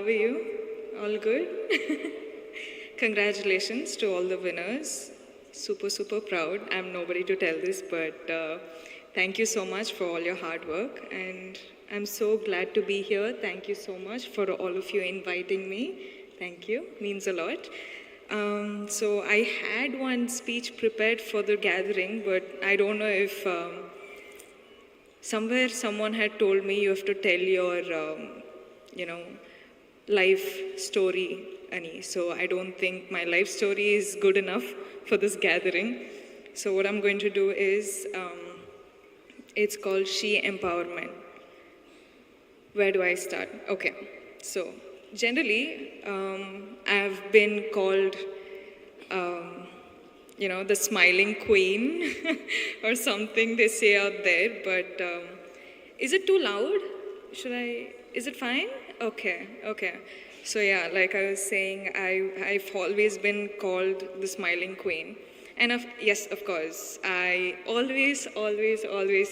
are you? All good? Congratulations to all the winners. Super, super proud. I'm nobody to tell this, but thank you so much for all your hard work. And I'm so glad to be here. Thank you so much for all of you inviting me. Thank you. Means a lot. So I had one speech prepared for the gathering, but I don't know if somewhere someone had told me you have to tell your, life story, Ani. So I don't think my life story is good enough for this gathering. So what I'm going to do is, it's called She Empowerment. Where do I start? Okay, so generally, I've been called, the smiling queen or something they say out there, but is it too loud? Is it fine? Okay. So yeah, like I was saying, I've always been called the smiling queen. And yes, of course, I always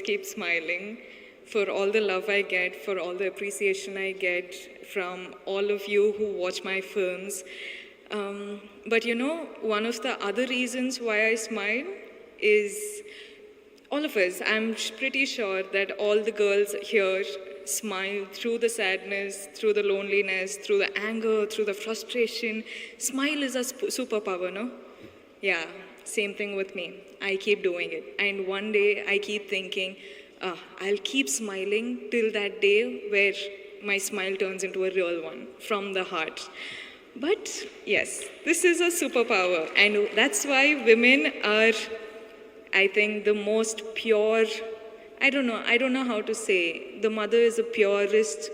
keep smiling for all the love I get, for all the appreciation I get from all of you who watch my films. But one of the other reasons why I smile is all of us. I'm pretty sure that all the girls here smile through the sadness, through the loneliness, through the anger, through the frustration. Smile is a superpower, no? Yeah, same thing with me. I keep doing it. And one day I keep thinking, I'll keep smiling till that day where my smile turns into a real one from the heart. But yes, this is a superpower. And that's why women are, I think, the most pure. I don't know how to say. The mother is the purest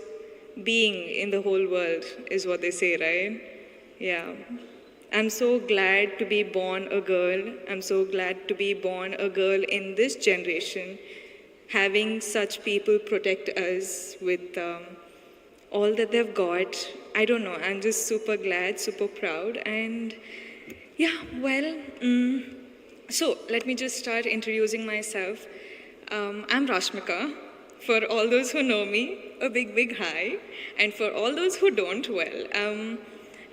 being in the whole world, is what they say, right? Yeah. I'm so glad to be born a girl. I'm so glad to be born a girl in this generation, having such people protect us with all that they've got. I don't know, I'm just super glad, super proud. And yeah, well, so let me just start introducing myself. I'm Rashmika. For all those who know me, a big, big hi. And for all those who don't, well,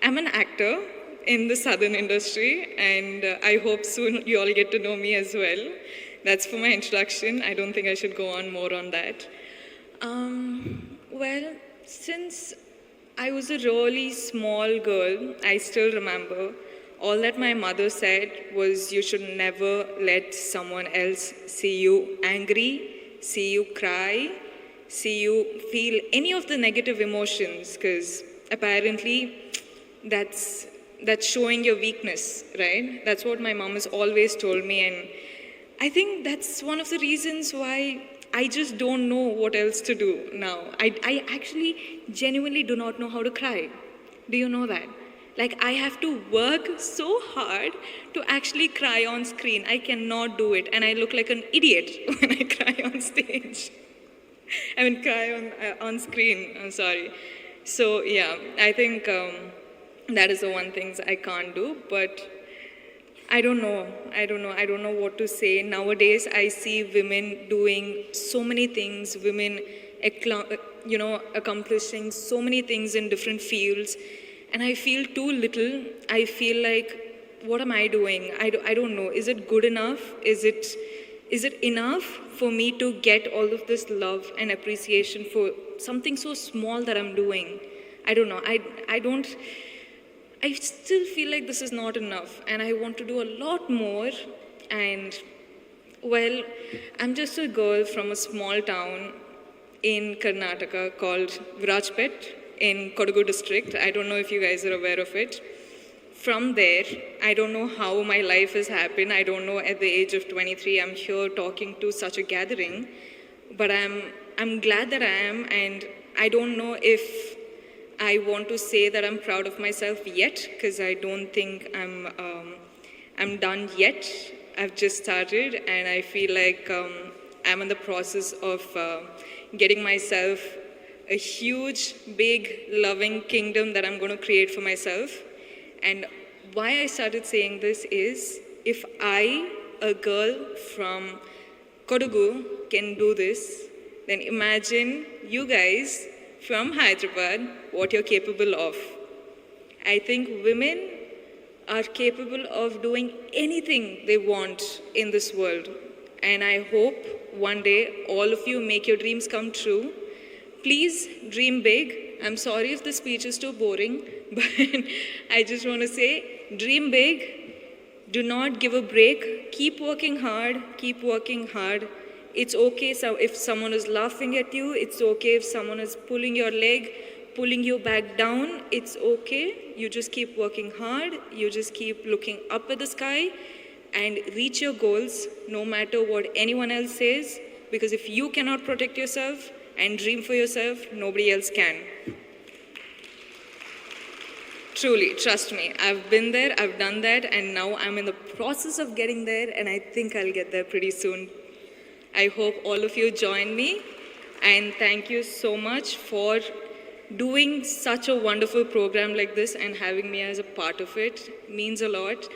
I'm an actor in the southern industry, and I hope soon you all get to know me as well. That's for my introduction. I don't think I should go on more on that. Well, since I was a really small girl, I still remember all that my mother said was you should never let someone else see you angry, see you cry, see you feel any of the negative emotions, because apparently that's showing your weakness, right? That's what my mom has always told me, and I think that's one of the reasons why I just don't know what else to do now. I actually genuinely do not know how to cry. Do you know that? Like, I have to work so hard to actually cry on screen. I cannot do it, and I look like an idiot when I cry on stage. Cry on screen, I'm sorry. So yeah, I think that is the one thing I can't do, but I don't know what to say. Nowadays, I see women doing so many things, women, accomplishing so many things in different fields, and I feel too little. I feel like, what am I doing? I don't know. Is it good enough? Is it enough for me to get all of this love and appreciation for something so small that I'm doing? I don't know. I still feel like this is not enough, and I want to do a lot more. And well, I'm just a girl from a small town in Karnataka called Virajpet in Kodagu district. I don't know if you guys are aware of it. From there, I don't know how my life has happened. I don't know at the age of 23, I'm here talking to such a gathering, but I'm glad that I am, and I don't know if I want to say that I'm proud of myself yet, because I don't think I'm done yet. I've just started, and I feel like I'm in the process of getting myself a huge, big, loving kingdom that I'm going to create for myself. And why I started saying this is, if I, a girl from Kodagu, can do this, then imagine you guys from Hyderabad what you're capable of. I think women are capable of doing anything they want in this world. And I hope one day all of you make your dreams come true. Please dream big. I'm sorry if the speech is too boring, but I just want to say dream big. Do not give a break. Keep working hard. Keep working hard. It's okay if someone is laughing at you. It's okay if someone is pulling your leg, pulling you back down. It's okay. You just keep working hard. You just keep looking up at the sky and reach your goals no matter what anyone else says. Because if you cannot protect yourself and dream for yourself, nobody else can. Truly, trust me, I've been there, I've done that, and now I'm in the process of getting there, and I think I'll get there pretty soon. I hope all of you join me, and thank you so much for doing such a wonderful program like this and having me as a part of it. It means a lot.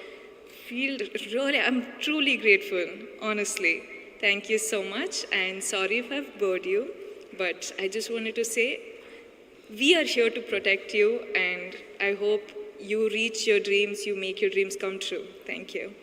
I'm truly grateful, honestly. Thank you so much, and sorry if I've bored you, but I just wanted to say, we are here to protect you, and I hope you reach your dreams, you make your dreams come true. Thank you.